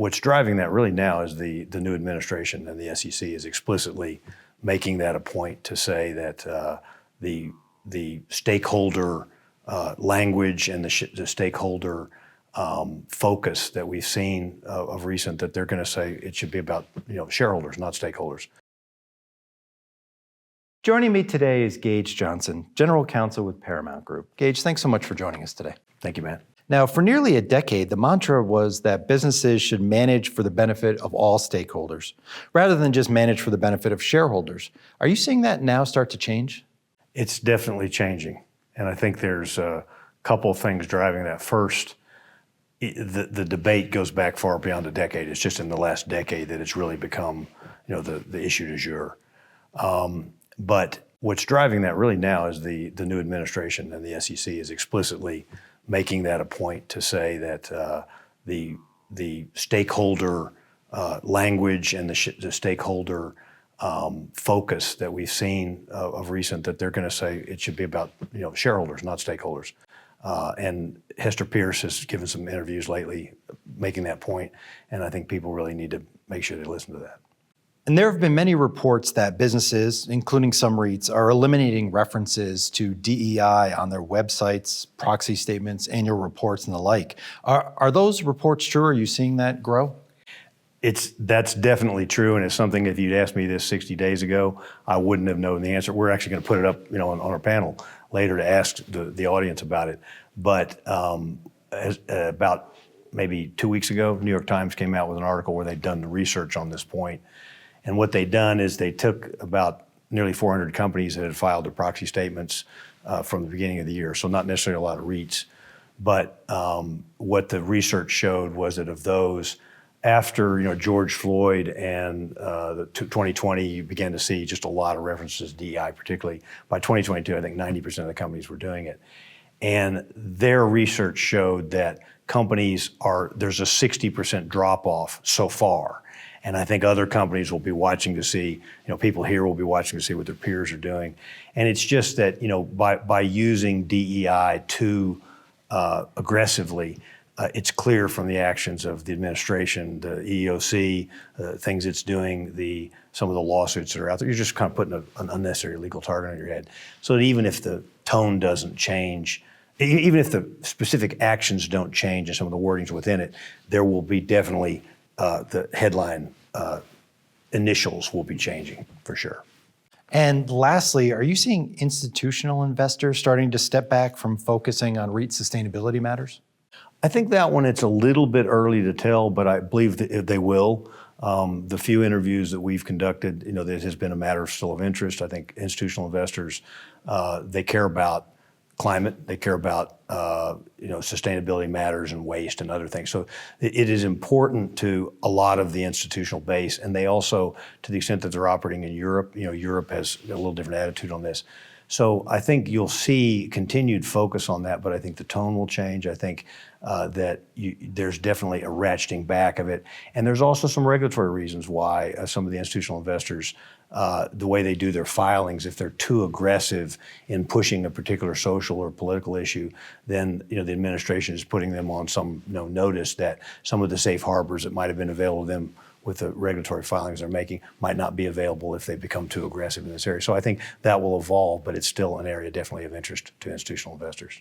what's driving that really now is the new administration, and the SEC is explicitly making that a point to say that the stakeholder language and the stakeholder focus that we've seen of recent, that they're going to say it should be about shareholders, not stakeholders. Joining me today is Gage Johnson, General Counsel with Paramount Group. Gage, thanks so much for joining us today. Thank you, Matt. Now, for nearly a decade, the mantra was that businesses should manage for the benefit of all stakeholders, rather than just manage for the benefit of shareholders. Are you seeing that now start to change? It's definitely changing, and I think there's a couple of things driving that. First, the debate goes back far beyond a decade. It's just in the last decade that it's really become, the issue du jour. But what's driving that really now is the new administration, and the SEC is explicitly making that a point to say that the stakeholder language and the stakeholder focus that we've seen of recent, that they're going to say it should be about shareholders, not stakeholders. And Hester Pierce has given some interviews lately making that point, and I think people really need to make sure they listen to that. And there have been many reports that businesses, including some REITs, are eliminating references to DEI on their websites, proxy statements, annual reports, and the like. Are those reports true? Are you seeing that grow? That's definitely true, and it's something, if you'd asked me this 60 days ago, I wouldn't have known the answer. We're actually going to put it up, on our panel later to ask the audience about it. But about maybe 2 weeks ago, New York Times came out with an article where they'd done the research on this point. And what they'd done is they took about nearly 400 companies that had filed their proxy statements from the beginning of the year, so not necessarily a lot of REITs. But what the research showed was that of those, after George Floyd and 2020, you began to see just a lot of references to DEI, particularly. By 2022, I think 90% of the companies were doing it. And their research showed that there's a 60% drop off so far. And I think other companies will be watching to see, people here will be watching to see what their peers are doing. And it's just that, by using DEI too aggressively, it's clear from the actions of the administration, the EEOC, things it's doing, some of the lawsuits that are out there, you're just kind of putting an unnecessary legal target on your head. So that even if the tone doesn't change, even if the specific actions don't change and some of the wordings within it, there will be definitely the headline initials will be changing for sure. And lastly, are you seeing institutional investors starting to step back from focusing on REIT sustainability matters? I think that one, it's a little bit early to tell, but I believe that they will. The few interviews that we've conducted, that has been a matter still of interest. I think institutional investors, they care about climate, they care about sustainability matters and waste and other things. So it is important to a lot of the institutional base, and they also, to the extent that they're operating in Europe, Europe has a little different attitude on this. So I think you'll see continued focus on that, but I think the tone will change. I think that there's definitely a ratcheting back of it. And there's also some regulatory reasons why some of the institutional investors, the way they do their filings, if they're too aggressive in pushing a particular social or political issue, then the administration is putting them on some notice that some of the safe harbors that might have been available to them with the regulatory filings they're making might not be available if they become too aggressive in this area. So I think that will evolve, but it's still an area definitely of interest to institutional investors.